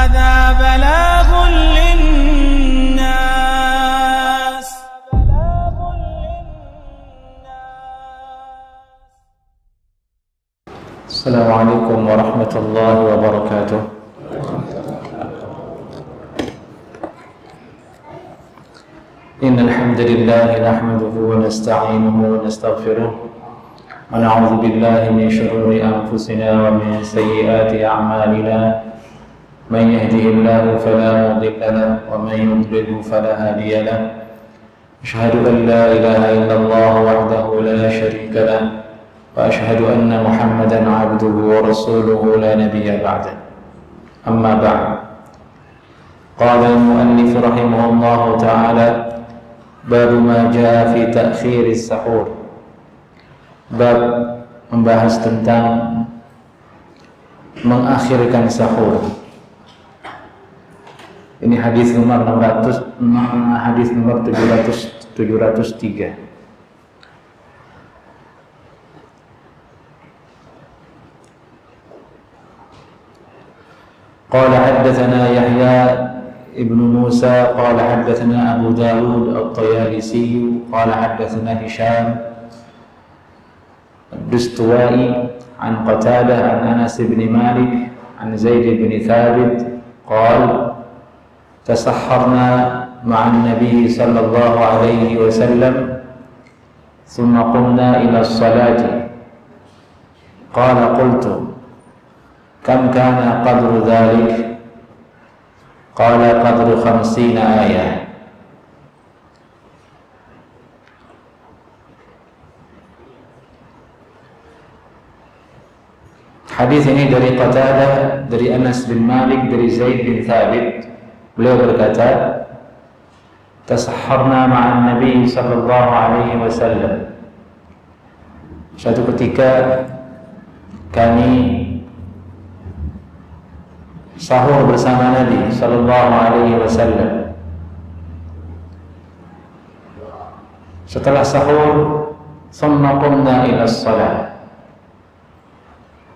هذا بلاغ للناس. السلام عليكم ورحمة الله وبركاته. إن الحمد لله نحمده ونستعينه ونستغفره ونعوذ بالله من شرور أنفسنا ومن سيئات أعمالنا. من يهده الله فلا مضل له ومن يضلل فلا هادي له. أشهد أن لا إله إلا الله وحده لا شريك له وأشهد أن محمدا عبده ورسوله لا نبي بعده. أما بعد، قال المؤلف رحمه الله تعالى: باب ما جاء في تأخير السحور. Bab membahas tentang mengakhirkan sahur. Ini hadis nomor 703. قال حدثنا يحيى ابن موسى قال حدثنا أبو داود الطيالسي قال حدثنا هشام الدستوائي عن قتادة عن أنس بن مالك عن زيد بن ثابت قال: تسحرنا مع النبي صلى الله عليه وسلم ثم قمنا إلى الصلاة. قال: قلت: كم كان قدر ذلك؟ قال: قدر 50 آية. Hadis ini dari Qatadah, dari Anas bin Malik, dari Zaid bin Thabit. Beliau berkata, tasahharna ma'an Nabi sallallahu alaihi wasallam. Suatu ketika kami sahur bersama Nabi sallallahu alaihi wasallam. Setelah sahur, thumma qumna ila shalah.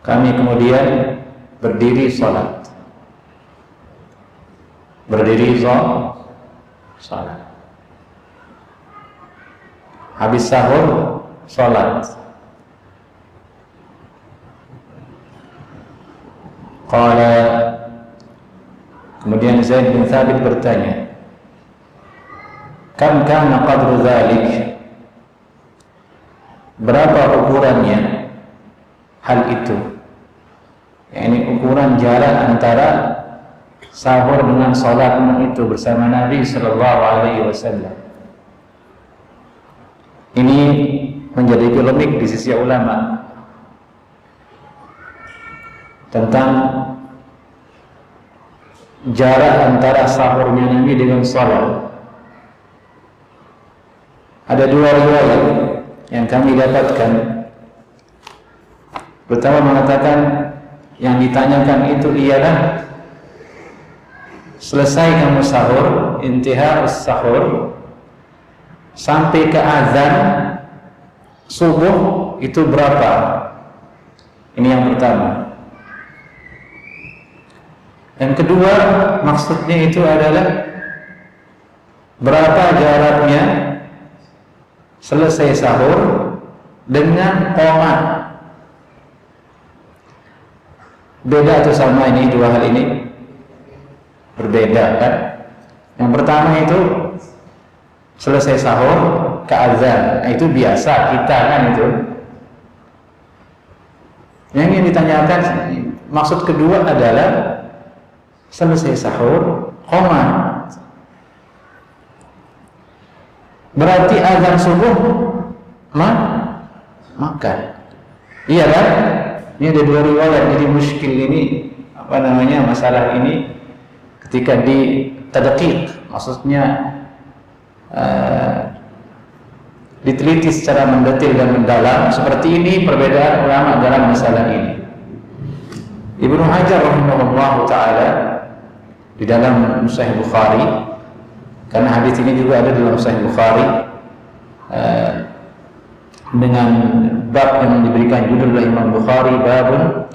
Kami kemudian berdiri salat. Berdiri salat. Habis sahur, salat. Qala, kemudian Zaid bin Thabit bertanya, kam kana qadru dzalik? Berapa ukurannya hal itu? Ini ukuran jarak antara sahur dengan salat itu bersama Nabi sallallahu alaihi wasallam. Ini menjadi polemik di sisi ulama tentang jarak antara sahurnya Nabi dengan salat. Ada dua riwayat yang kami dapatkan. Pertama mengatakan yang ditanyakan itu ialah selesai kamu sahur, intihar sahur, sampai ke azan subuh itu berapa? Ini yang pertama. Yang kedua, maksudnya itu adalah berapa jaraknya selesai sahur dengan qomat. Beda atau sama ini dua hal ini? Berbeda kan? Yang pertama itu selesai sahur ke azan, itu biasa kita kan itu. Yang ingin ditanyakan maksud kedua adalah selesai sahur qomat. Berarti azan subuh makan. Iya kan? Ini ada dua riwayat, jadi muskil ini masalah ini ketika ditadqiq, maksudnya diteliti secara mendetil dan mendalam. Seperti ini perbedaan ulama dalam masalah ini. Ibnu Hajar rahimahullah taala di dalam Sahih Bukhari, karena hadis ini juga ada dalam Sahih Bukhari dengan bab yang diberikan judul oleh Imam Bukhari, babun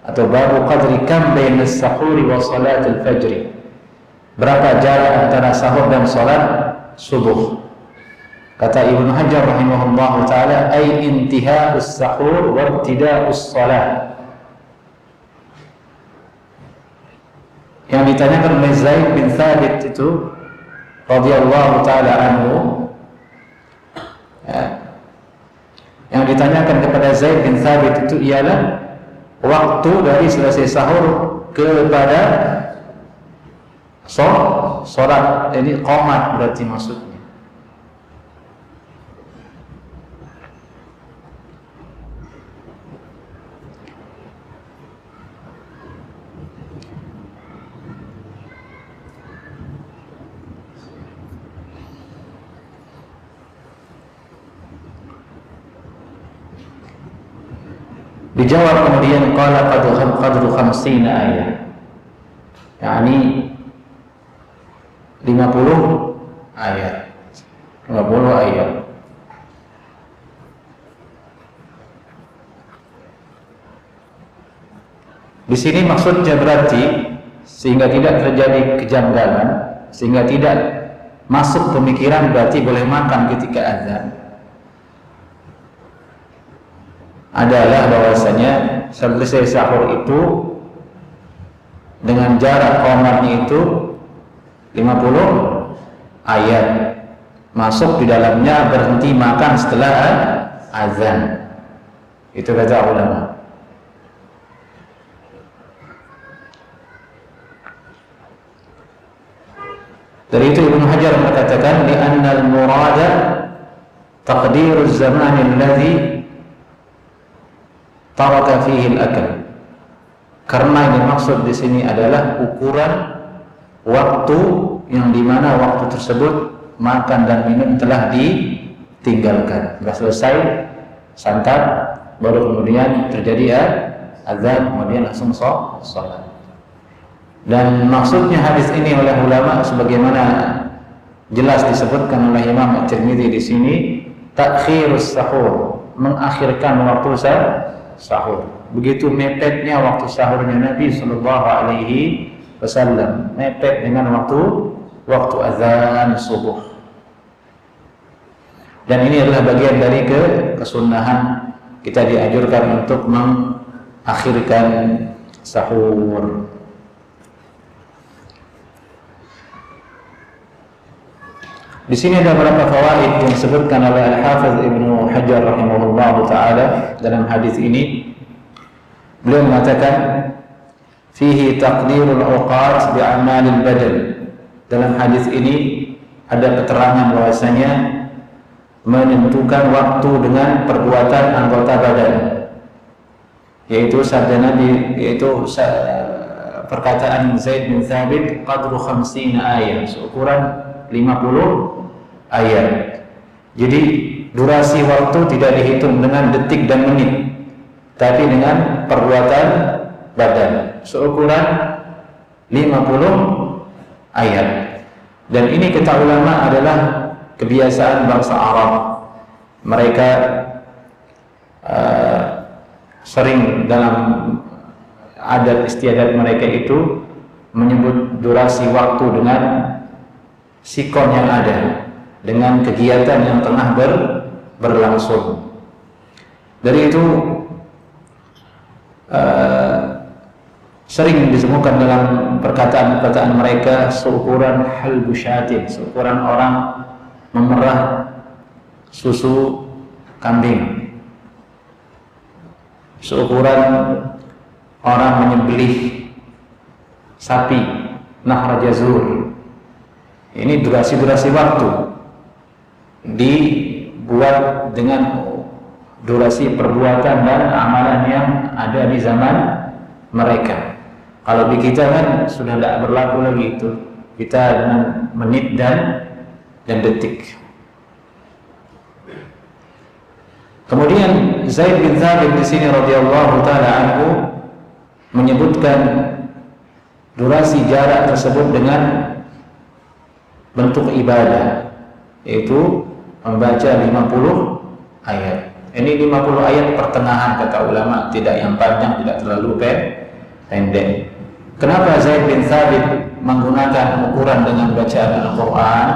atau babu qadri kam bainas sahuri wa salatil fajri. Berapa jarak antara sahur dan salat subuh? Kata Ibnu Hajar rahimahullahu taala, ai intiha'us sahur wa ibtida'us salat. Yang ditanyakan oleh Zaid bin Thabit itu radhiyallahu taala anhu, ya, yang ditanyakan kepada Zaid bin Thabit itu ialah waktu dari selesai sahur kepada sholat. Ini qomat berarti maksudnya. Dijawab kemudian qala qadru 50 ayat, yakni 50 ayat. Di sini maksudnya berarti sehingga tidak terjadi kejanggalan, sehingga tidak masuk pemikiran berarti boleh makan ketika azan, adalah bahwasanya selesai sahur itu dengan jarak qomatnya itu 50 ayat, masuk di dalamnya berhenti makan setelah azan. Itu kata ulama. Dari itu Ibnu Hajar mengatakan li'anna al-murada taqdiruz zaman alladhi taraka fihi al-akal. Karena yang dimaksud di sini adalah ukuran waktu yang dimana waktu tersebut makan dan minum telah ditinggalkan. Sudah selesai santap, baru kemudian terjadi azan, kemudian langsung sholat. Dan maksudnya hadis ini oleh ulama sebagaimana jelas disebutkan oleh Imam At-Tirmidzi di sini, takhirus sahur, mengakhirkan waktu sahur. Begitu mepetnya waktu sahurnya Nabi sallallahu alaihi wasallam, mepet dengan waktu azan subuh. Dan ini adalah bagian dari kesunahan, kita dianjurkan untuk mengakhirkan sahur. Di sini ada beberapa fawaid yang disebutkan oleh Al-Hafiz Ibnu Hajar rahimahullahu taala dalam hadis ini. Beliau mengatakan fihi taqdirul awqat bi a'malil badan. Dalam hadis ini ada keterangan bahwasanya menentukan waktu dengan perbuatan anggota badan, yaitu sabda Nabi, yaitu perkataan Zaid bin Thabit qadru 50 ayat, seukuran 50 ayat. Jadi durasi waktu tidak dihitung dengan detik dan menit, tapi dengan perbuatan badan, seukuran 50 ayat. Dan ini kata ulama adalah kebiasaan bangsa Arab. Mereka sering dalam adat istiadat mereka itu menyebut durasi waktu dengan sikon yang ada, dengan kegiatan yang tengah berlangsung. Dari itu sering disebutkan dalam perkataan-perkataan mereka seukuran halbu syatin, seukuran orang memerah susu kambing, seukuran orang menyembelih sapi, nahra jazur. Ini durasi-durasi waktu dibuat dengan durasi perbuatan dan amalan yang ada di zaman mereka. Kalau di kita kan sudah tidak berlaku lagi itu, kita dengan menit dan detik. Kemudian Zaid bin Thabit di sini radhiyallahu taala anhu menyebutkan durasi jarak tersebut dengan bentuk ibadah, yaitu membaca 50 ayat. Ini 50 ayat pertengahan kata ulama, tidak yang panjang, tidak terlalu pendek. Kenapa Zaid bin Thabit menggunakan ukuran dengan bacaan Al-Quran?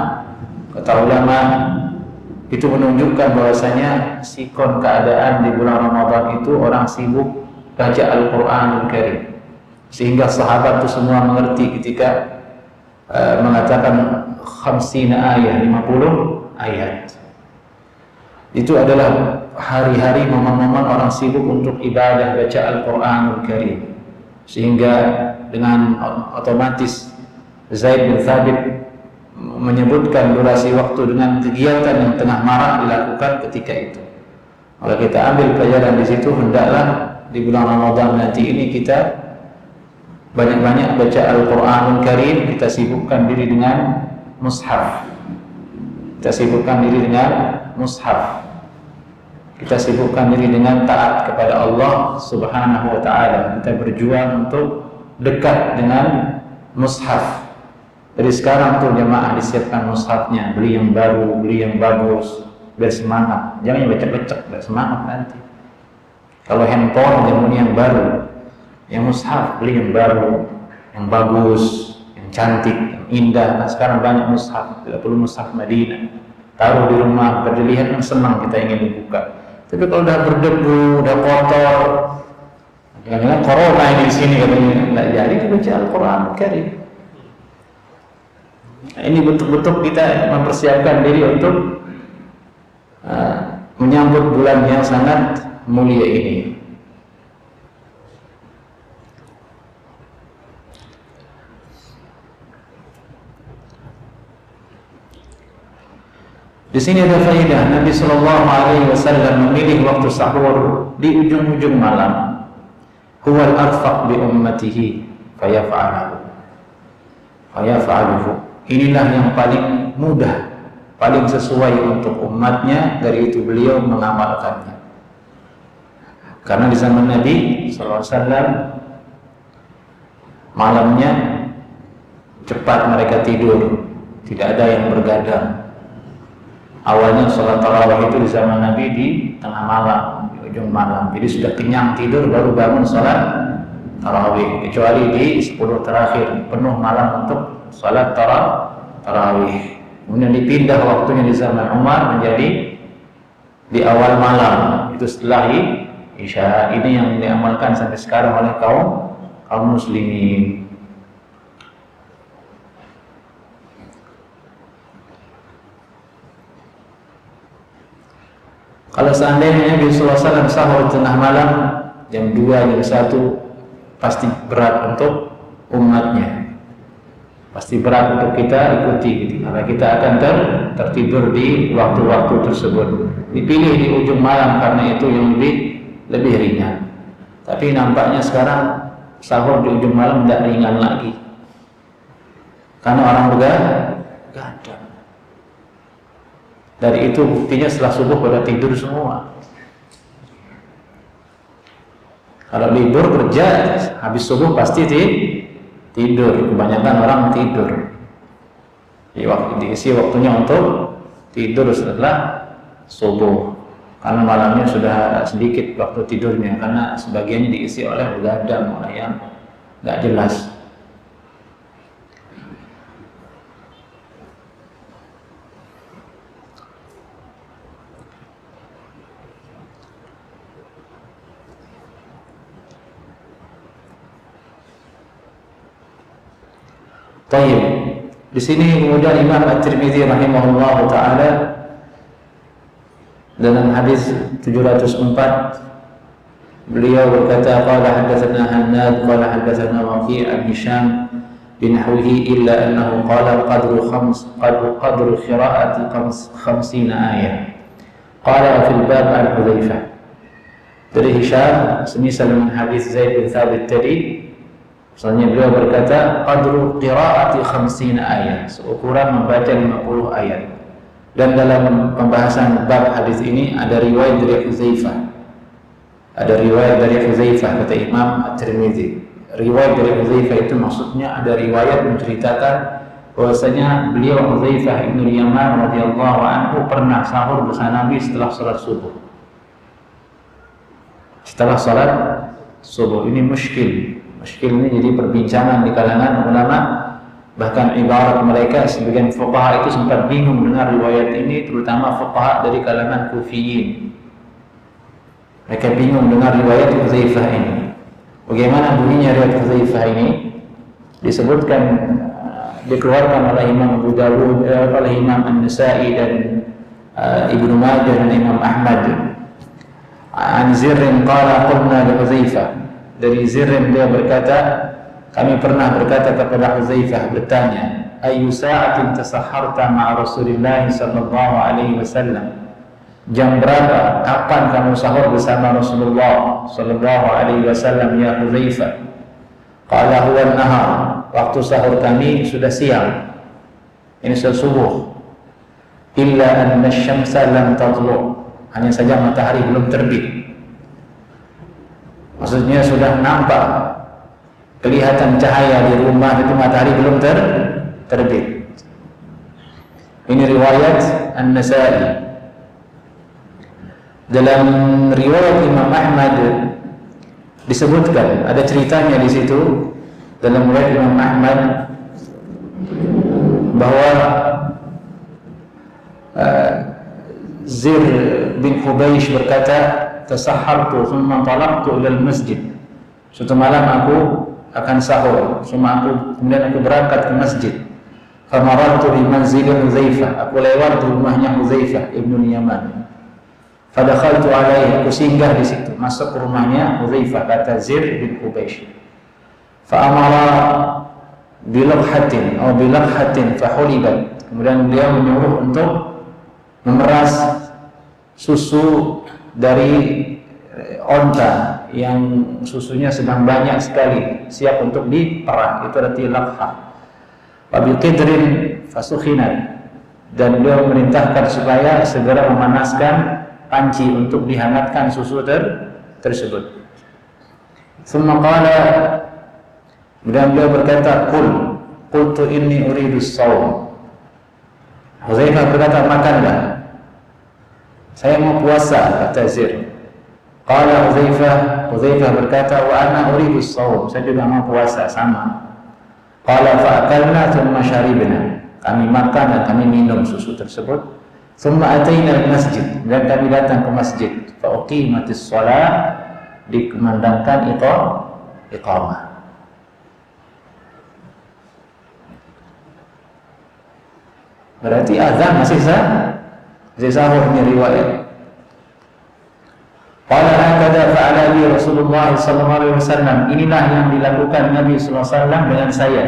Kata ulama, itu menunjukkan bahwasanya sikon keadaan di bulan Ramadan itu orang sibuk baca Al-Quranul Karim, sehingga sahabat itu semua mengerti ketika mengatakan 50 ayat, 50 ayat. Itu adalah hari-hari momen-momen orang sibuk untuk ibadah baca Al-Quranul Karim, sehingga dengan otomatis Zaid bin Thabit menyebutkan durasi waktu dengan kegiatan yang tengah marak dilakukan ketika itu. Kalau kita ambil pelajaran di situ, hendaklah di bulan Ramadan nanti ini kita banyak-banyak baca Al-Quranul Karim, kita sibukkan diri dengan mushaf. Kita sibukkan diri dengan mushaf. Kita sibukkan diri dengan taat kepada Allah Subhanahu wa ta'ala. Kita berjuang untuk dekat dengan mushaf. Dari sekarang tuh jemaah disiapkan mushafnya, beli yang baru, beli yang bagus, biar semangat. Jangan yang becek-becek, biar semangat nanti. Kalau handphone jangan yang baru, yang mushaf beli yang baru, yang bagus, yang cantik, yang indah. Nah, sekarang banyak mushaf, tidak perlu mushaf Madinah. Taruh di rumah, dilihat kan senang kita ingin dibuka. Tapi kalau udah berdebu, udah kotor, jangan-jangan corona ini di sini katanya, nggak jadi dibaca Al-Quran Karim. Nah, ini betul-betul kita mempersiapkan diri untuk menyambut bulan yang sangat mulia ini. Di sini ada faedah, Nabi Shallallahu Alaihi Wasallam memilih waktu sahur di ujung-ujung malam. Huwal arfaq bi ummatihi fayaf'aluhu. Inilah yang paling mudah, paling sesuai untuk umatnya, dari itu beliau mengamalkannya. Karena di zaman Nabi Shallallahu Alaihi Wasallam malamnya cepat mereka tidur, tidak ada yang bergadang. Awalnya sholat tarawih itu di zaman Nabi di tengah malam, di ujung malam. Jadi sudah kenyang tidur baru bangun sholat tarawih. Kecuali di 10 terakhir penuh malam untuk sholat tarawih. Kemudian dipindah waktunya di zaman Umar menjadi di awal malam. Itu setelah Isya. Ini yang diamalkan sampai sekarang oleh kaum muslimin. Kalau seandainya Nabi SAW sahur tengah malam jam 2, jam 1, pasti berat untuk umatnya, pasti berat untuk kita ikuti gitu. Karena kita akan tertidur di waktu-waktu tersebut. Dipilih di ujung malam karena itu yang lebih ringan. Tapi nampaknya sekarang sahur di ujung malam tidak ringan lagi, karena orang begadang. Dari itu buktinya setelah subuh pada tidur semua. Kalau libur kerja, habis subuh pasti tidur. Kebanyakan orang tidur. Diisi waktunya untuk tidur setelah subuh. Karena malamnya sudah sedikit waktu tidurnya. Karena sebagiannya diisi oleh begadang, oleh yang nggak jelas. Tayyib. Di sini kemudian Imam At-Tirmidzi rahimahullah taala dalam hadis 704 beliau berkata, qala hadatsana Hannad qala hadatsana Waqi' an Hisham binahwihi illa annahu qala qadru qira'ati 50 ayat. Qala fil bab al-Hudzaifah. Dari Hisham semisal dengan hadis Zaid bin Thabit tadi. Soalnya beliau berkata qadru qira'ati 50 ayat, seukuran membaca 50 ayat. Dan dalam pembahasan bab hadis ini ada riwayat dari Hudzaifah. Ada riwayat dari Hudzaifah kata Imam At-Tirmidzi. Riwayat dari Hudzaifah itu maksudnya ada riwayat menceritakan bahwasanya beliau Hudzaifah bin Yaman radhiyallahu anhu pernah sahur bersama Nabi setelah salat subuh. setelah sholat subuh. Ini muskil ini jadi perbincangan di kalangan ulama. Bahkan ibarat mereka, sebagian fuqaha itu sempat bingung dengar riwayat ini, terutama fuqaha dari kalangan Kufiyin. Mereka bingung dengar riwayat Hudzaifah ini. Bagaimana bunyinya riwayat Hudzaifah ini? Disebutkan, dikeluarkan oleh Imam Abu Dawud, oleh Imam An-Nasa'i dan Ibnu Majah dan Imam Ahmad. An Zirrin qala qulna li Hudzaifah. Dari Zirrin dia berkata, kami pernah berkata kepada Hudzaifah, bertanya, ayu sa'atin tasahharta ma'a Rasulillah sallallahu alaihi wasallam? Jam berapa, kapan kamu sahur bersama Rasulullah sallallahu alaihi wasallam ya Hudzaifah? Qala huwa an-nahar. Waktu sahur kami sudah siang. Ini sudah subuh. Illa anna asy-syamsa lam tatlu'. Hanya saja matahari belum terbit. Maksudnya sudah nampak, kelihatan cahaya di rumah itu, matahari belum terbit. Ini riwayat An-Nasa'i. Dalam riwayat Imam Ahmad disebutkan, ada ceritanya di situ dalam riwayat Imam Ahmad bahwa Zir bin Hubaysh berkata, tasahhartu thumma talaqtu ila al-masjid. Suatu malam aku akan sahur, kemudian aku berangkat ke masjid. Famarartu bi manzil Hudzaifah. Aku lewat di rumahnya Hudzaifah ibnu Yaman. Fadakhaltu alaihi. Aku singgah di situ, masuk ke rumahnya Hudzaifah, kata Zir bin Hubaysh. Fa'amara bilaqhatin atau bilaqhatin fahulibat. Kemudian beliau menyuruh untuk memeras susu dari onta yang susunya sedang banyak sekali, siap untuk diperah. Itu arti laqha. Wa biqidrin fasukhinat. Dan beliau memerintahkan supaya segera memanaskan panci untuk dihangatkan susu tersebut. Tsumma qala, kemudian beliau berkata, qultu inni uridu as-shaum. Hudzaifah berkata, makanlah, saya mau puasa, kata Zir. Qala Hudzaifah berkata, wa ana uridu as-shaum. Saya juga mau puasa, sama. Qala fa akalna thumma sharibna. Kami makan dan kami minum susu tersebut. Thumma ataina al-masjid. Dan kami datang ke masjid. Fa uqimatis shalah. Dikumandangkan iqamah. Berarti azan masih sahur, ini riwayat. Qala hakadha fa'ala bi Rasulullah sallallahu alaihi wasallam. Inilah yang dilakukan Nabi sallallahu alaihi wasallam dengan saya.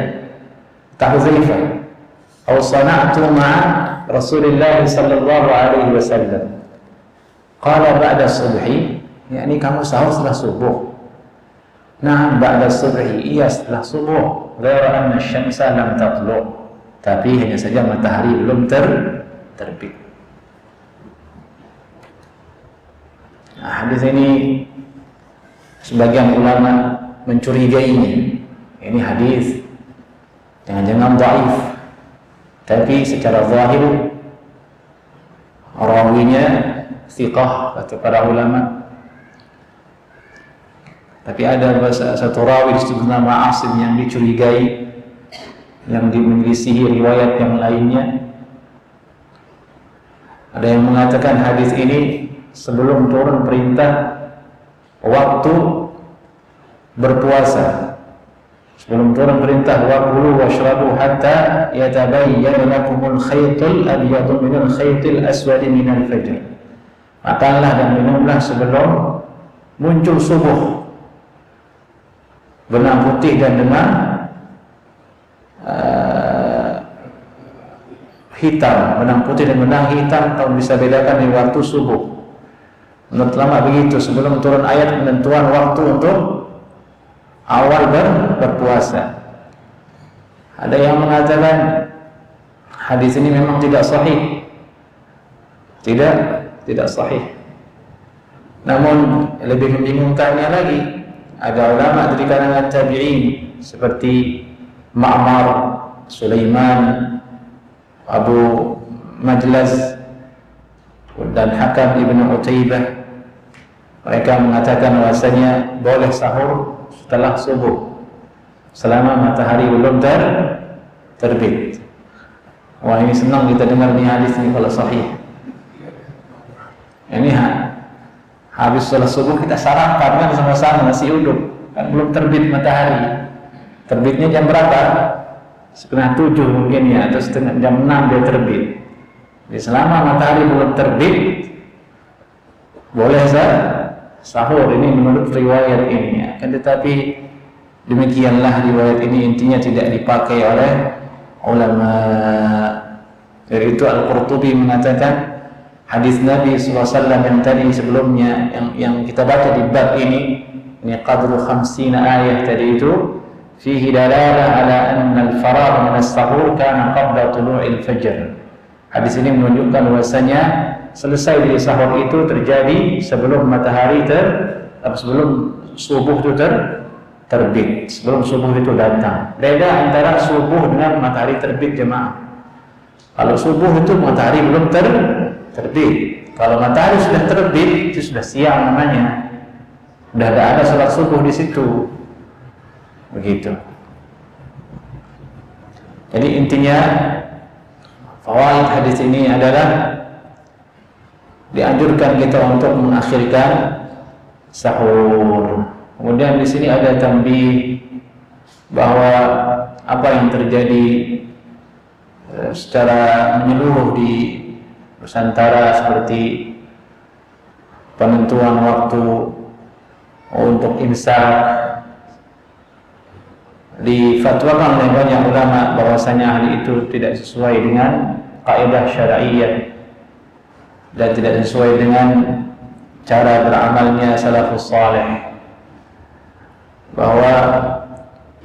Hudzaifah. Aw sana'tu ma'a Rasulillah sallallahu alaihi wasallam. Qala ba'da subhi, yakni kamu sahur setelah subuh. Nah, ba'da subhi, iya setelah subuh. Ghaira anna asy-syamsa lam tatlu'. Tapi hanya saja matahari belum terbit. Nah, hadis ini sebagian ulama mencurigainya. Ini hadis jangan-jangan dhaif. Tapi secara zahir rawinya thiqah kata para ulama. Tapi ada satu rawi disebut nama Asim yang dicurigai, yang dimenyelisihi riwayat yang lainnya. Ada yang mengatakan hadis ini sebelum turun perintah waktu berpuasa, sebelum turun perintah wakulu washrabu hatta yatabayyana lakumul khaytul abyadu minal khaytil aswadi minal fajr. Makanlah dan minumlah sebelum muncul subuh, benang putih dan benang hitam. Benang putih dan benang hitam kamu bisa bedakan di waktu subuh. Menurut lama begitu, sebelum turun ayat penentuan waktu untuk awal berpuasa. Ada yang mengatakan hadis ini memang tidak sahih, tidak sahih. Namun lebih membingungkannya lagi, ada ulama dari kalangan tabi'in seperti Ma'mar, Sulaiman, Abu Majlaz dan Hakam ibn Utaibah Mereka mengatakan bahwasanya boleh sahur setelah subuh selama matahari belum terbit. Wah, ini senang kita dengar nih hadis ini kalau sahih. Ini habis sholat subuh kita sarapan kan sama-sama nasi uduk, kan belum terbit matahari. Terbitnya jam berapa? 6:30 mungkin ya, atau jam 6 dia terbit. Jadi selama matahari belum terbit boleh sahur. Ini menurut riwayat ini ya. Kan tetapi demikianlah riwayat ini intinya tidak dipakai oleh ulama. Dari itu Al-Qurtubi mengatakan hadis Nabi SAW yang tadi sebelumnya yang kita baca di bab ini qadru 50 ayat tadi itu fihi dalalah ala anna al-faragh min as-sahur kana qabla tulu'il fajr. Hadis ini menunjukkan bahwasanya selesai dari sahur itu terjadi sebelum matahari sebelum subuh itu terbit, sebelum subuh itu datang. Beda antara subuh dengan matahari terbit, jemaah. Kalau subuh itu matahari belum terbit. Kalau matahari sudah terbit itu sudah siang namanya. Sudah ada sholat subuh di situ. Begitu. Jadi intinya fawaid hadis ini adalah dianjurkan kita untuk mengakhirkan sahur. Kemudian di sini ada tambih bahwa apa yang terjadi secara menyeluruh di Nusantara seperti penentuan waktu untuk imsak difatwakan oleh banyak ulama bahwasanya hal itu tidak sesuai dengan kaidah syar'iyyah dan tidak sesuai dengan cara beramalnya salafus saleh, bahwa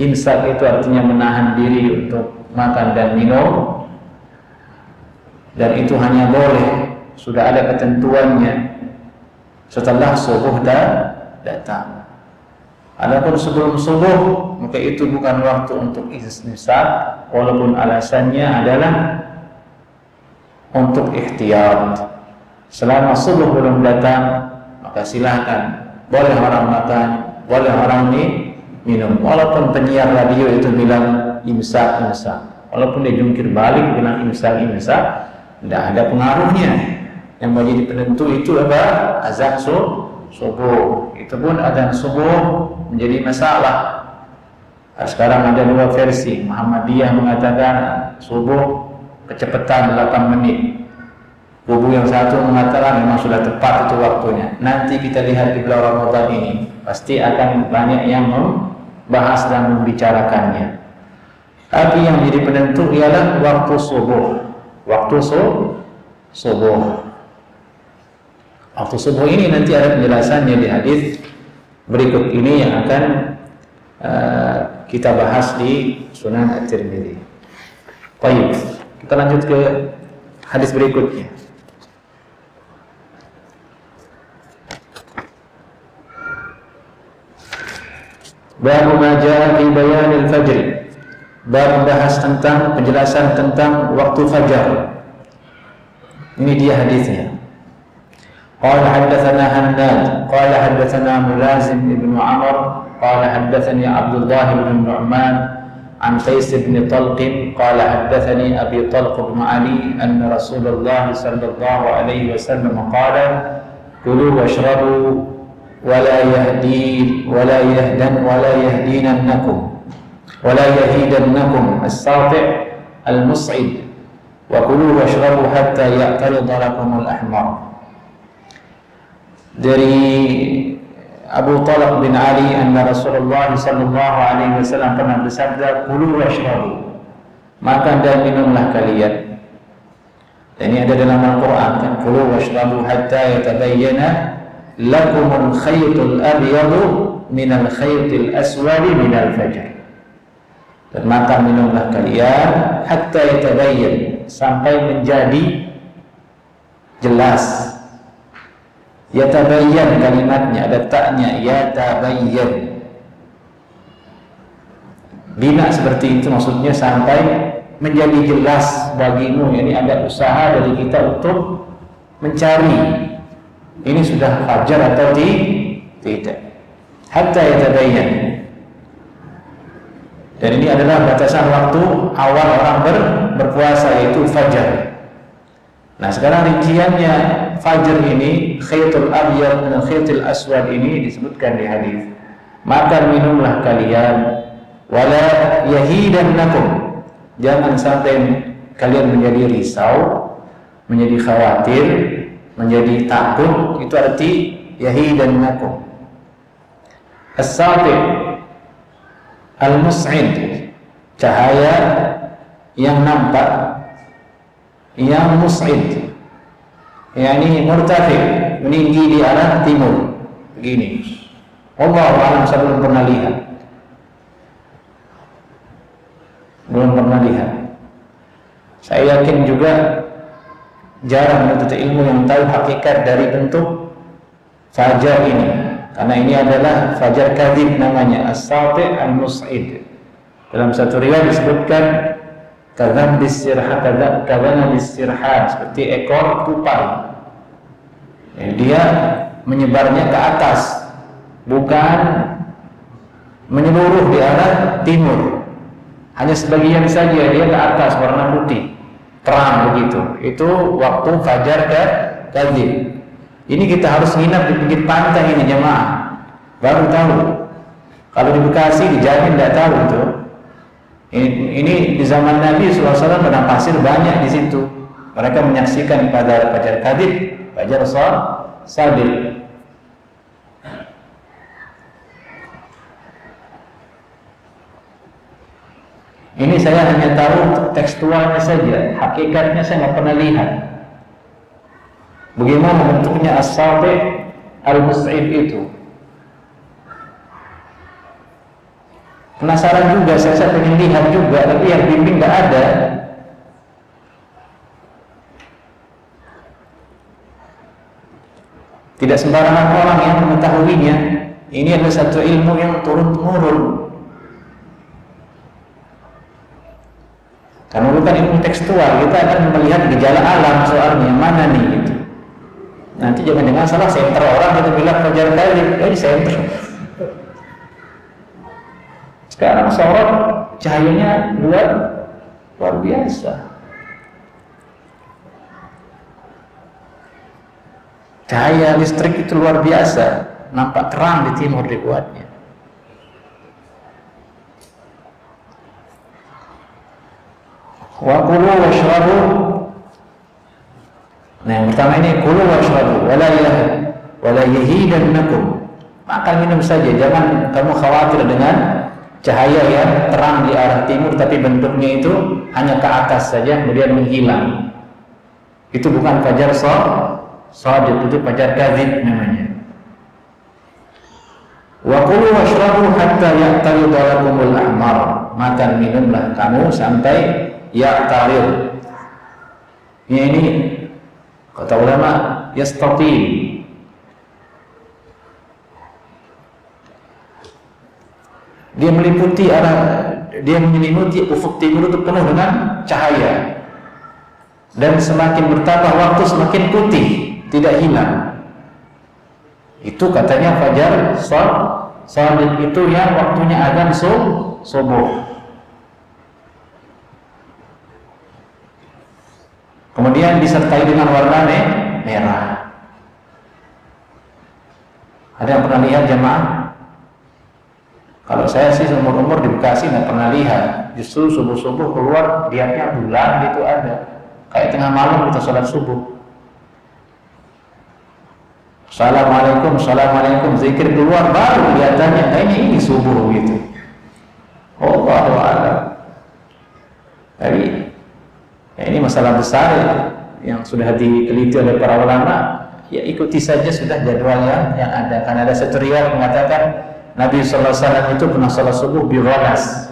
imsak itu artinya menahan diri untuk makan dan minum, dan itu hanya boleh sudah ada ketentuannya setelah subuh datang. Adapun sebelum subuh maka itu bukan waktu untuk imsak, walaupun alasannya adalah untuk ihtiyat. Selama subuh belum datang maka silahkan, boleh orang makan, boleh orang minum. Walaupun penyiar radio itu bilang imsak, walaupun dia jungkir balik bilang imsak, tidak ada pengaruhnya. Yang menjadi penentu itu apa? Azan subuh. Itu pun azan subuh menjadi masalah. Sekarang ada dua versi. Muhammadiyah mengatakan subuh kecepatan 8 menit. Kubu yang satu mengatakan memang sudah tepat itu waktunya. Nanti kita lihat di bulan Ramadan ini pasti akan banyak yang membahas dan membicarakannya. Tapi yang jadi penentu ialah waktu subuh. Waktu subuh. Waktu subuh ini nanti ada penjelasannya di hadis berikut ini yang akan kita bahas di Sunan At-Tirmidzi. Baik, kita lanjut ke hadis berikutnya. Bab ma jaa fi bayan al-fajr. Bab membahas tentang penjelasan tentang waktu fajar. Ini dia hadisnya. Qala haddatsana Hannad, qala haddatsana Mulazim ibn Amr, qala haddatsani Abdullah ibn Nu'man an Qais ibn Talq, qala haddatsani Abi Talq ibn Ali anna Rasulullah sallallahu alaihi wasallam qala kulu washrabu ولا يهيدنكم الساطع المصعد وكلوا واشربوا حتى يعترض لكم الأحمر. Dari Abu Talq bin Ali anna Rasulullah sallallahu alaihi wasallam pernah bersabda, kulu washrabu, makan dan minumlah kalian. Dan ini ada dalam Al-Quran kan, kulu washrabu hatta yatabayyana lakumul khaytul abyadu minal khaytil aswadi minal fajr. Dan makan minumlah kalian hatta yatabayyan, sampai menjadi jelas. Yatabayyan kalimatnya ada taknya, yatabayyan. Bina seperti itu maksudnya sampai menjadi jelas bagimu. Ini ada usaha dari kita untuk mencari ini sudah fajar atau tidak. Hatta yatabayyan. Dan ini adalah batasan waktu awal orang berpuasa, yaitu fajar. Nah, sekarang rinciannya fajar ini, khaytul abyad dan khaytul aswad ini disebutkan di hadis. Makan minumlah kalian, wala yahidannakum. Jangan sampai kalian menjadi risau, menjadi khawatir, menjadi takut. Itu arti yahidannakum. As-sati' al-mus'id, cahaya yang nampak, yang mus'id, yakni murtafi, meninggi di arah timur, begini. Allahu a'lam, saya belum pernah lihat. Saya yakin juga jarang menuntut ilmu yang tahu hakikat dari bentuk fajar ini, karena ini adalah fajar kadhib namanya, as-sati' al-mus'id. Dalam satu riwayat disebutkan kadhan bisirhan, seperti ekor tupai. Dia menyebarnya ke atas, bukan menyeluruh di arah timur. Hanya sebagian saja dia ke atas, warna putih, terang begitu. Itu waktu fajar kadhib. Ini kita harus nginap di pinggir pantai ini jemaah, baru tahu. Kalau di Bekasi dijamin tidak tahu itu. Ini di zaman Nabi SAW padang pasir banyak di situ. Mereka menyaksikan pada fajar kadhib, fajar shadiq. Ini saya hanya tahu tekstualnya saja, hakikatnya saya nggak pernah lihat. Bagaimana bentuknya as-sati' al-mus'id itu? Penasaran juga, saya pengen lihat juga, tapi yang bimbing nggak ada. Tidak sembarangan orang yang mengetahuinya. Ini adalah satu ilmu yang turun-temurun. Karena bukan ilmu tekstual, kita akan melihat gejala alam soalnya, mana nih gitu. Nanti jangan-jangan salah senter orang kita bilang fajar kadhib, senter. Sekarang sorot cahayanya luar biasa. Cahaya listrik itu luar biasa, nampak terang di timur dibuatnya. Wa kulu washrabu. Nah, yang pertama ini kulu washrabu wala yahidannakum. Makan minum saja, jangan kamu khawatir dengan cahaya yang terang di arah timur tapi bentuknya itu hanya ke atas saja kemudian menghilang. Itu bukan fajar shadiq, itu fajar kadhib namanya. Wa kulu washrabu hatta ya'tarida lakumul ahmar. Makan minumlah kamu sampai ya'tarid. Ini kata ulama yastatil. Dia menyelimuti ufuk timur itu penuh dengan cahaya. Dan semakin bertambah waktu semakin putih, tidak hilang. Itu katanya fajar shadiq, itu yang waktunya adzan subuh. Kemudian disertai dengan warna merah. Ada yang pernah lihat jemaah? Kalau saya sih seumur-umur di Bekasi nggak pernah lihat. Justru subuh-subuh keluar lihatnya bulan gitu ada. Kayak tengah malam kita sholat subuh. Assalamualaikum, zikir keluar baru kelihatannya. Nah ini subuh gitu. Allahu a'lam. Jadi ini masalah besar yang sudah diteliti oleh para ulama. Ya ikuti saja sudah jadwalnya yang ada. Karena ada satu riwayat mengatakan Nabi SAW itu pernah salat subuh di Ghalas.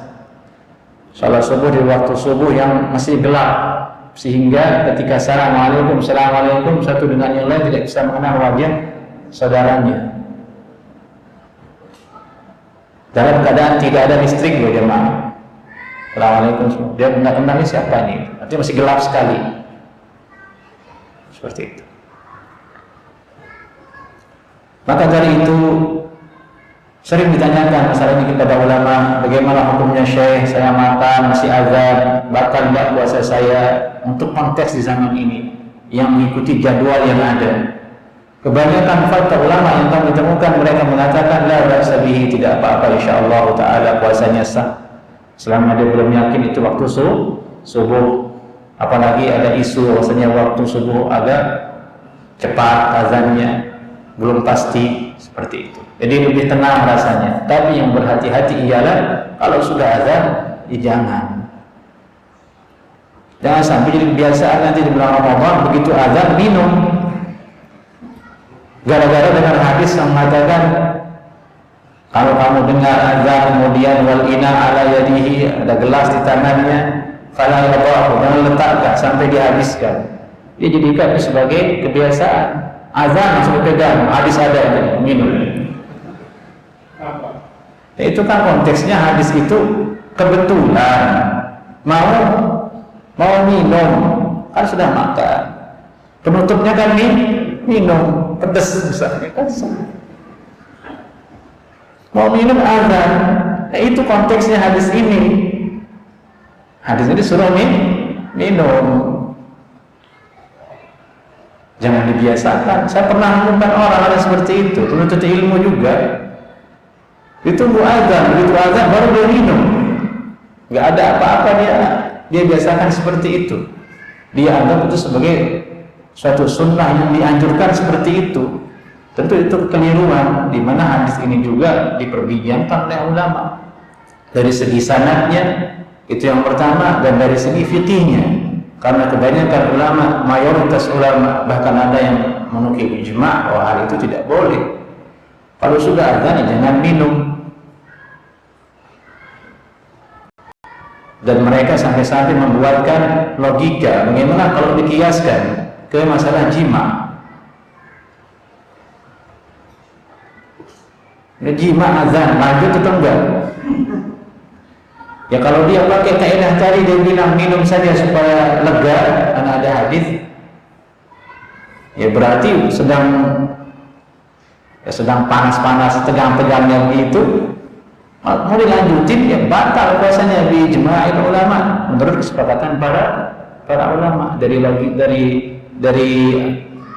Salat subuh di waktu subuh yang masih gelap, sehingga ketika assalamualaikum satu dengan yang lain tidak bisa mengenal wajah saudaranya. Dalam keadaan tidak ada listrik loh jemaah. Assalamualaikum, dia nggak kenal ini siapa nih? Artinya masih gelap sekali. Seperti itu. Maka dari itu sering ditanyakan masalah ini kepada ulama, bagaimana hukumnya Syekh, saya makan masih azan, bahkan enggak puasa saya, untuk konteks di zaman ini yang mengikuti jadwal yang ada. Kebanyakan fatwa ulama yang kami temukan, mereka mengatakan la ba'sa bihi, tidak apa-apa insyaallah taala puasanya sah selama dia belum yakin itu waktu subuh. Apalagi ada isu bahwasanya waktu subuh agak cepat azannya, belum pasti, seperti itu. Jadi lebih tenang rasanya. Tapi yang berhati-hati ialah kalau sudah azan, jangan sampai jadi kebiasaan nanti di bulan Ramadan begitu azan minum. Gara-gara dengan hadis yang mengatakan kalau kamu dengar azan kemudian wal ina ala yadihi, ada gelas di tangannya, fala yadahu, jangan letakkan sampai dihabiskan. Dia jadikan sebagai kebiasaan. Azan langsung pegang, hadis ada minum. Itu kan konteksnya hadis itu kebetulan mau minum, kan sudah makan. Penutupnya kan minum, pedas misalnya kan. Mau minum azan, itu konteksnya hadis ini. Hadis ini suruh minum. Jangan dibiasakan. Saya pernah menemukan orang seperti itu, penuntut ilmu juga. Ditunggu azan, begitu azan baru dia minum. Gak ada apa-apa, dia biasakan seperti itu. Dia anggap itu sebagai suatu sunnah yang dianjurkan seperti itu. Tentu itu kekeliruan, di mana hadis ini juga diperbincangkan oleh ulama. Dari segi sanadnya itu yang pertama, dan dari segi fikihnya. Karena kebanyakan ulama, mayoritas ulama, bahkan ada yang menukil ijma' bahwa hal itu tidak boleh. Kalau sudah azan jangan minum. Dan mereka sampai-sampai membuatkan logika bagaimana kalau dikiaskan ke masalah jima. Jima azan lanjut atau enggak? Ya kalau dia pakai kaidah tadi, dia bilang minum saja supaya lega karena ada hadis, ya berarti sedang panas-panas, tegang-tegangnya begitu, mau dilanjutin ya batal puasanya di ijma'il ulama menurut kesepakatan para ulama. Dari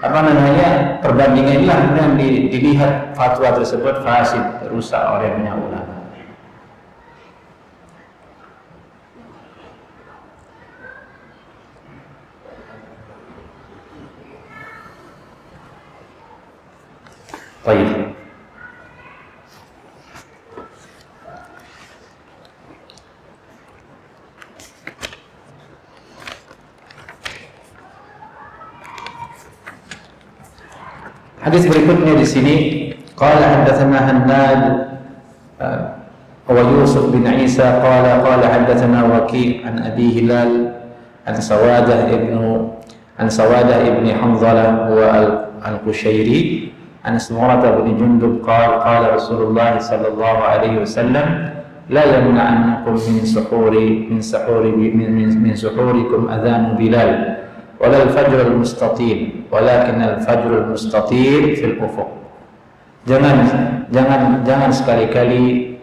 apa namanya perbandingan inilah kemudian dilihat fatwa tersebut fasid, rusak oleh banyak ulama. Baik. Hadis berikutnya di sini, qala haddatsana Hannad wa Yusuf bin Isa qala haddatsana Waki' an Abi Hilal an Sawadah ibn Hanzalah wa al-Qushairi an Samurah bin Jundub qala Rasulullah sallallahu alaihi wasallam la yamna'annakum min suhurikum adhan Bilal wala al-fajr al-mustatir walakin al-fajr al-mustatir fil ufuq. Jangan sekali-kali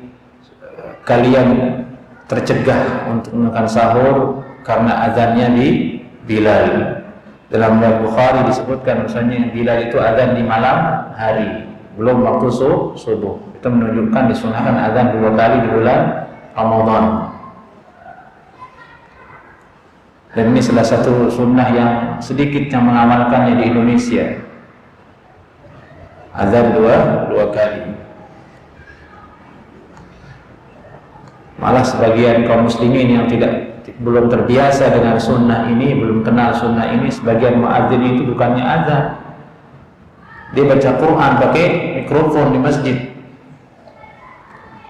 kalian tercegah untuk makan sahur karena azannya di Bilal. Dalam riwayat Bukhari disebutkan misalnya Bilal itu azan di malam hari, belum waktu subuh. Itu menunjukkan disunahkan azan 2 kali di bulan Ramadan. Dan ini salah satu sunnah yang sedikit yang mengamalkannya di Indonesia. Azan dua kali. Malah sebagian kaum muslimin yang belum terbiasa dengan sunnah ini, belum kenal sunnah ini, sebagian muadzin itu bukannya azan, dia baca Quran pakai mikrofon di masjid,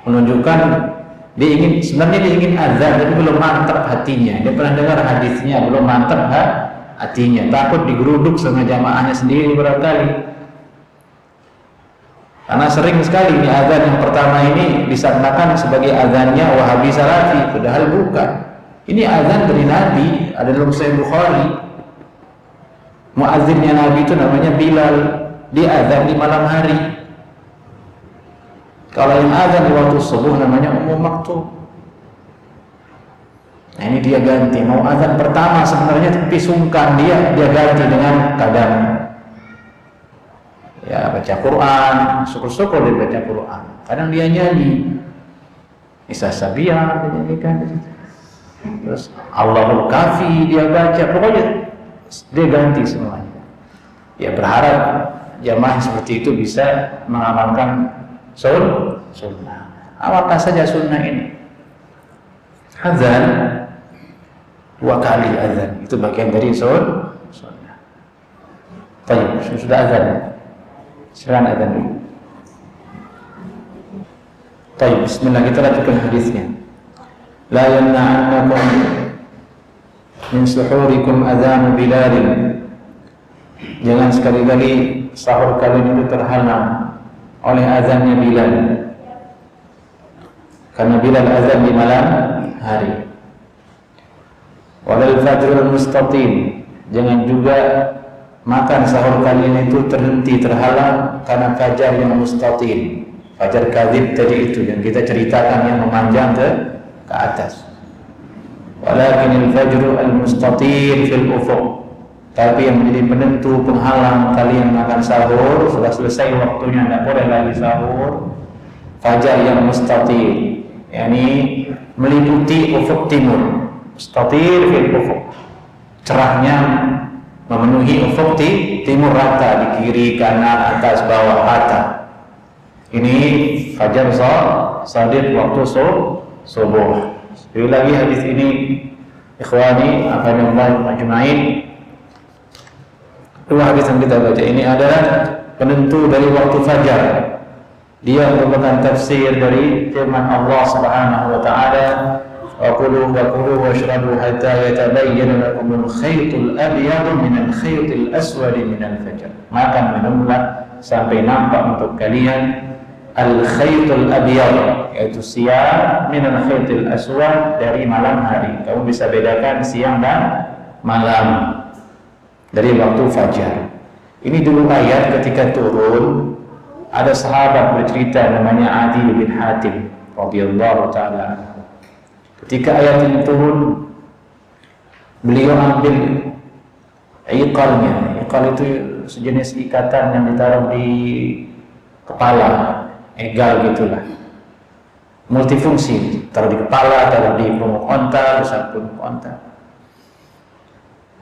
menunjukkan dia ingin azan tapi belum mantap hatinya. Dia pernah dengar hadisnya, belum mantap hatinya, takut digeruduk sama jamaahnya sendiri barangkali. Karena sering sekali ini azan yang pertama ini disangkakan sebagai azannya Wahabi Salafi, padahal bukan. Ini azan dari Nabi, ada dalam Sahih Bukhari. Muazzinnya Nabi itu namanya Bilal. Dia azan di malam hari. Kalau yang azan di waktu subuh namanya umum maktub. Nah ini dia ganti. Mau azan pertama sebenarnya tapi sungkan dia ganti dengan kadang ya baca Quran, syukur-syukur dia baca Quran. Kadang dia nyanyi Isa Sabian dia nyanyikan. Terus Allahul Kafi dia baca. Pokoknya dia ganti semuanya. Ya berharap jamaah seperti itu bisa mengamalkan sunnah. Amalkan saja sunnah ini. Azan 2 kali azan itu bagian dari sunnah. Baik, sudah azan. Silakan azan dulu. Baik, bismillah, kita lanjutkan hadisnya. La yamna'annakum min suhurikum adzanu Bilal. Jangan sekali-kali sahur kalian itu terhalang oleh azannya Bilal. Karena Bilal azan di malam hari. Walal fajrul mustatim. Jangan juga makan sahur kalian itu terhenti terhalang karena fajar yang mustatim. Fajar kadzib tadi itu yang kita ceritakan yang memanjang ke atas. Walakinil fajru al-mustatir fil ufuq. Tapi yang menjadi penentu penghalang kalian makan sahur sudah selesai waktunya, tidak boleh lagi sahur. Fajar yang mustatir, yakni meliputi ufuk timur. Mustatir fil ufuq. Cerahnya memenuhi ufuk timur rata, di kiri, kanan, atas, bawah, rata. Ini fajar shadiq waktu subuh. Sekali lagi hadis ini ikhwani akanallahu ajma'in. 2 hadis yang kita baca ini adalah penentu dari waktu fajar. Dia merupakan tafsir dari firman Allah Subhanahu wa taala, "Wa kulu washrabu hatta yatabayyana lakum al-khaytul abyadu min al-khaytil aswadi min al-fajr." Makan minumlah sampai nampak untuk kalian al-khaytul abyad, yaitu siang, min al-khaytil aswad, dari malam hari. Kamu bisa bedakan siang dan malam dari waktu fajar. Ini dulu ayat ketika turun, ada sahabat bercerita namanya Adi bin Hatim radhiyallahu taala anhu. Ketika ayat ini turun, beliau ambil iqalnya. Iqal itu sejenis ikatan yang ditaruh di kepala, egal gitulah, multifungsi, taruh di kepala, taruh di punuk onta, bisa punuk onta.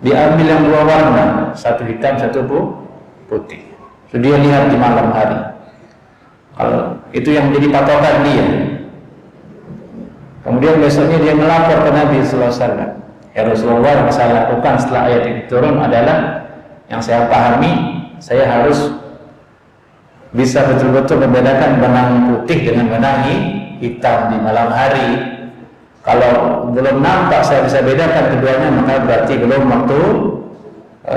Diambil yang 2 warna, satu hitam, satu putih. So, dia lihat di malam hari. Kalau itu yang menjadi patokan dia. Kemudian besoknya dia melapor ke Nabi sallallahu alaihi wasallam. Ya Rasulullah, yang saya lakukan setelah ayat ini turun adalah yang saya pahami, saya harus bisa betul-betul membedakan benang putih dengan benang hitam di malam hari. Kalau belum nampak saya bisa bedakan keduanya, maka berarti belum waktu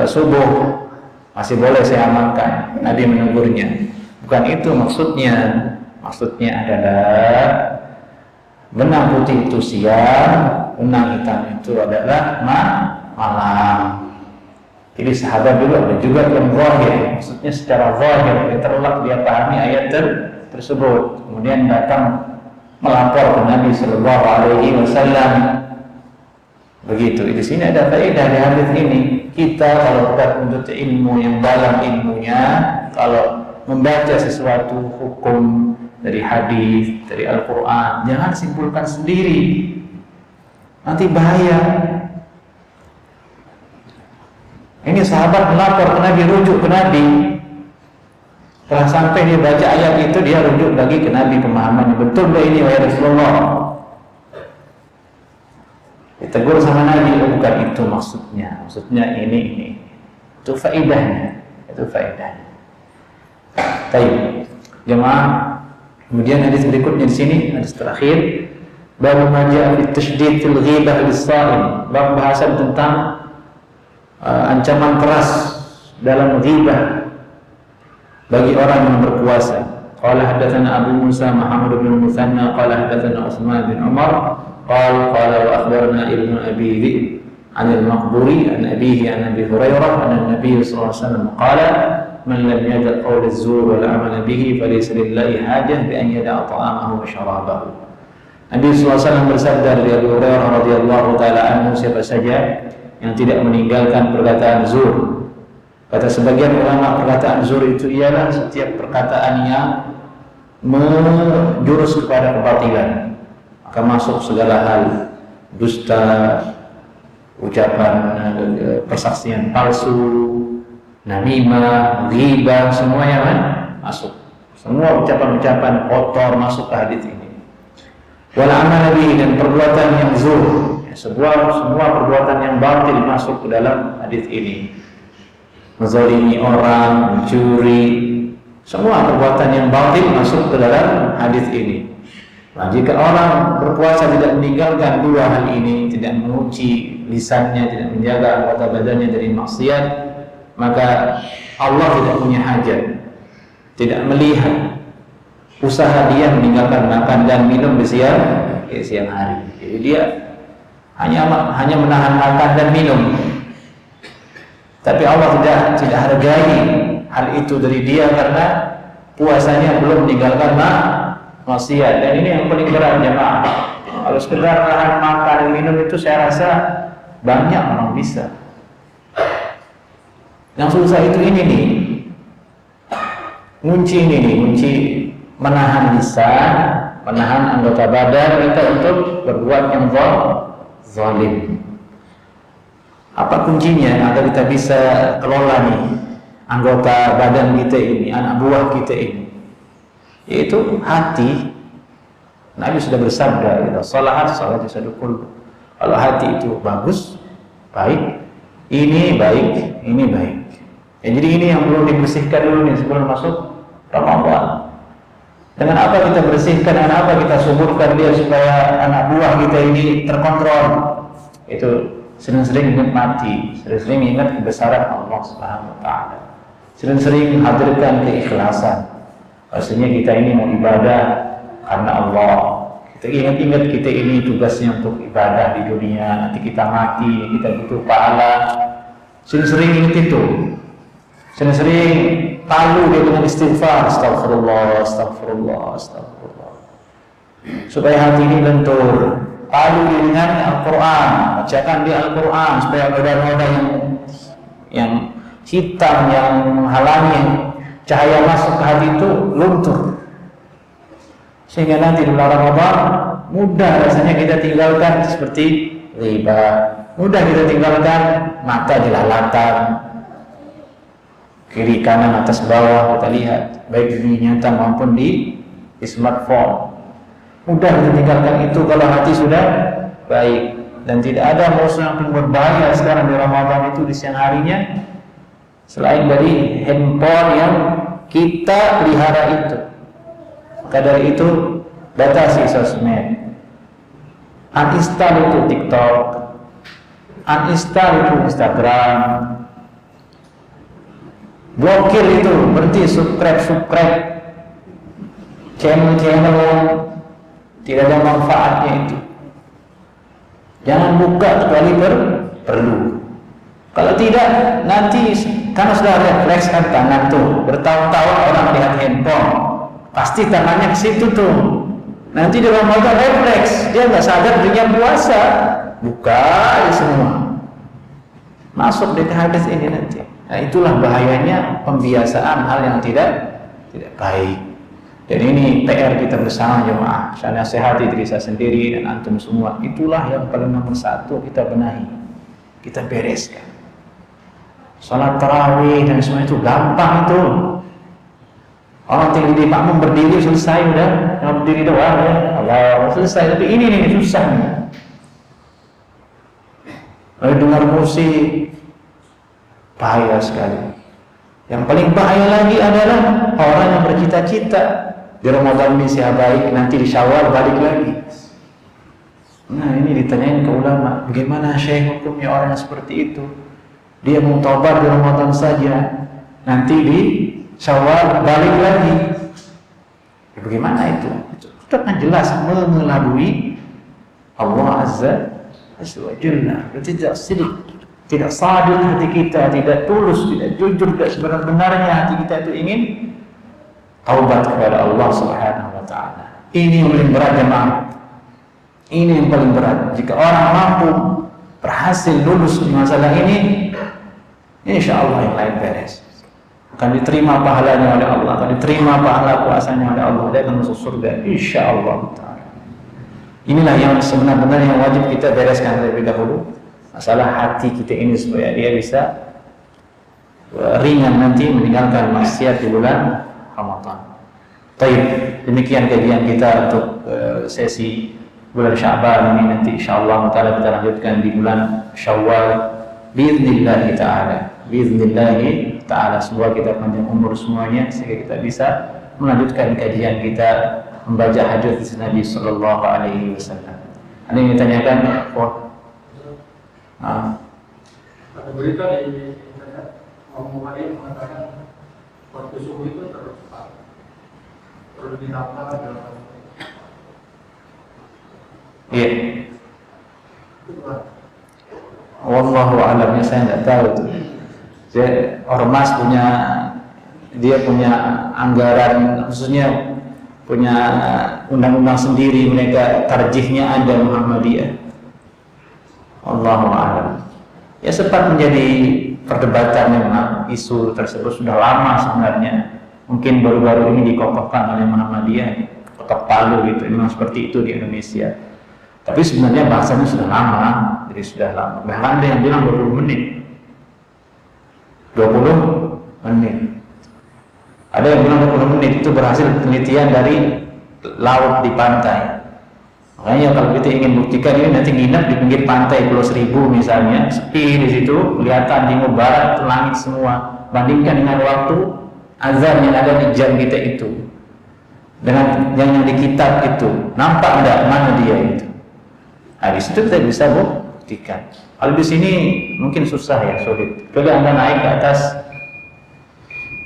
subuh, masih boleh saya amalkan. Nabi menegurnya. Bukan itu maksudnya. Maksudnya adalah benang putih itu siang, benang hitam itu adalah malam. Jadi sahabat dulu ada juga yang zahir, maksudnya secara zahir dia terlak, dia pahami ayat tersebut, kemudian datang melapor ke Nabi Sallallahu Alaihi Wasallam. Begitu. Di sini ada faedah di hadis ini. Kita kalau kita menuntut ilmu yang dalam ilmunya, kalau membaca sesuatu hukum dari hadis, dari Al-Quran, jangan simpulkan sendiri. Nanti bahaya. Ini sahabat melapor ke Nabi, rujuk ke Nabi. Setelah sampai dia baca ayat itu, dia rujuk lagi ke Nabi pemahamannya. Betul gak ini wahai Rasulullah? Ditegur sama Nabi, oh, bukan itu maksudnya. Maksudnya ini. Itu faedahnya. Baik, jemaah. Kemudian hadis berikutnya di sini, hadis terakhir, bab majaa fi tasydid fil ghibah lis-shaim. Bab bahasan tentang ancaman keras dalam ghibah bagi orang yang berpuasa. Qala hadatsana Abu Musa Muhammad bin Musanna qala hadatsana Utsman bin Umar qala wa akhbarana Ibnu Abi Dhi'b an al-Maqburi an abihi an Abi Hurairah an Nabi sallallahu alaihi wasallam qala man lam yada' qawl az-zur wal 'amal bihi falaysa lillahi hajah bi an yada'a ta'amahu wa syarabahu. Nabi SAW bersabda dari Abu Hurairah radhiyallahu taala anhu, siapa saja yang tidak meninggalkan perkataan zur. Kata sebagian ulama, perkataan zur itu ialah setiap perkataan yang menjurus kepada kebatilan, maka masuk segala hal, dusta, ucapan persaksian palsu, namimah, ghibah, semuanya kan masuk. Semua ucapan-ucapan kotor masuk ke hadis ini. Wal amal bihi, dan perbuatan yang zur, semua perbuatan yang batil masuk ke dalam hadis ini. Menzalimi orang, mencuri, semua perbuatan yang batil masuk ke dalam hadis ini. Nah, jika orang berpuasa tidak meninggalkan dua hal ini, tidak menguci lisannya, tidak menjaga anggota badannya dari maksiat, maka Allah tidak punya hajat, tidak melihat usaha dia meninggalkan makan dan minum di siang hari. Jadi dia hanya menahan makan dan minum. Tapi Allah tidak hargai hal itu dari dia karena puasanya belum meninggalkan maksiat. Dan ini yang paling berat, jemaah. Kalau sekedar nahan makan dan minum itu saya rasa banyak orang bisa. Yang susah itu ini nih, kunci menahan lisan, menahan anggota badan kita untuk berbuat yang zalim. Apa kuncinya agar kita bisa kelola nih anggota badan kita ini, anak buah kita ini? Yaitu hati. Nabi sudah bersabda, salat jasadul. Kalau hati itu bagus, baik, ini baik, ini baik. Ya, jadi ini yang perlu dibersihkan dulu nih sebelum masuk Ramadan. Dengan apa kita bersihkan, dengan apa kita suburkan dia supaya anak buah kita ini terkontrol? Itu sering-sering ingat mati, sering-sering ingat kebesaran Allah Subhanahu wa taala. Sering-sering hadirkan keikhlasan. Maksudnya kita ini mau ibadah karena Allah. Kita ingat-ingat kita ini tugasnya untuk ibadah di dunia. Nanti kita mati, kita butuh pahala. Sering-sering ingat itu. Sering-sering palu dia dengan istighfar, astagfirullah, astagfirullah, astagfirullah. Supaya hati ini lentur. Palu dia dengan Al-Quran, bacakan dia Al-Quran supaya noda-noda yang hitam yang menghalangi cahaya masuk ke hati itu luntur. Sehingga nanti di bulan Ramadan mudah rasanya kita tinggalkan seperti riba, mudah kita tinggalkan mata dilalatan, kiri kanan atas bawah kita lihat, baik di dunia nyata maupun di smartphone. Mudah kita tinggalkan itu kalau hati sudah baik. Dan tidak ada musuh yang paling berbahaya sekarang di Ramadan itu di siang harinya selain dari handphone yang kita pelihara itu. Maka dari itu batasi sosmed, uninstall itu TikTok, uninstall itu Instagram, blokir itu, berhenti subscribe channel yang tidak ada manfaatnya itu. Jangan buka kecuali perlu. Kalau tidak, nanti karena sudah refleks kan tangan tuh, bertahun-tahun orang lihat handphone, pasti tangannya ke situ tuh. Nanti di Ramadan refleks, dia nggak sadar dirinya puasa, buka aja semua, masuk di hadis ini nanti. Nah, itulah bahayanya pembiasaan hal yang tidak baik. Dan ini PR kita bersama jemaah. Saya nasihati diri saya sendiri dan antum semua. Itulah yang paling nomor satu kita benahi, kita bereskan. Salat tarawih dan semua itu gampang itu. Orang tinggi di makmum berdiri selesai udah, yang berdiri doang ya, Allah selesai. Tapi ini nih susah nih. Lalu dengar musik, bahaya sekali. Yang paling bahaya lagi adalah orang yang bercita-cita di Ramadan ini saya baik, nanti di Syawal balik lagi. Nah ini ditanyain ke ulama, bagaimana Syekh hukumnya orang yang seperti itu? Dia mau taubat di Ramadan saja, nanti di Syawal balik lagi. Ya, bagaimana itu? Itu sudah kan jelas mengelabui Allah Azza wa Jalla. Berarti tidak sidik. tidak sadar hati kita, tidak tulus, tidak jujur, tidak sebenar-benarnya hati kita itu ingin taubat kepada Allah Subhanahu wa taala. Ini yang paling berat jemaah. Ini yang paling berat. Jika orang mampu berhasil lulus di masalah ini, insya Allah yang lain beres. Akan diterima pahalanya oleh Allah, akan diterima pahala puasanya oleh Allah, dia akan masuk surga insya Allah taala. Inilah yang sebenar-benar yang wajib kita bereskan terlebih dahulu. Masalah hati kita ini supaya dia bisa ringan nanti meninggalkan maksiat di bulan Ramadan. Baik, demikian kajian kita untuk sesi bulan Sya'ban ini. Nanti insyaallah taala kita lanjutkan di bulan Syawal biiznillah taala. Biiznillah taala, semoga kita panjang umur semuanya sehingga kita bisa melanjutkan kajian kita membaca hadis Nabi sallallahu alaihi wasallam. Ada yang ditanyakan? Ada berita di internet Muhammadiyah mengatakan waktu subuh itu tercepat, perlu ditambah dalam. Iya. Wallahu a'lam, saya nggak tahu itu. Ormas dia punya anggaran, khususnya punya undang-undang sendiri, mereka tarjihnya ada Muhammadiyah. Allahu a'lam. Ya sempat menjadi perdebatan memang, isu tersebut sudah lama sebenarnya. Mungkin baru-baru ini dikokohkan oleh Muhammadiyah, ketok palu gitu. Memang seperti itu di Indonesia. Tapi sebenarnya bahasanya sudah lama, jadi sudah lama. Bahkan ada yang bilang 20 menit. 20 menit. Ada yang bilang 20 menit, itu berhasil penelitian dari laut di pantai. Makanya kalau kita ingin buktikan ini, nanti nginep di pinggir pantai Pulau Seribu misalnya, sepi di situ, kelihatan timur barat, langit semua. Bandingkan dengan waktu azan yang ada di jam kita itu, dengan yang di kitab itu, nampak enggak mana dia itu? Nah, di situ kita bisa buktikan. Kalau di sini mungkin susah ya, sulit. Coba Anda naik ke atas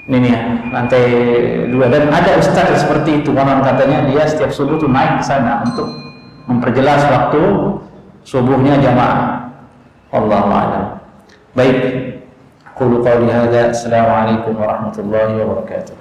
ini ya, lantai 2, dan ada ustaz seperti itu, konon katanya dia setiap subuh tuh naik ke sana untuk memperjelas waktu subuhnya jamaah. Allahu a'lam. Baik, qulu qawli hadza. Assalamualaikum warahmatullahi wabarakatuh.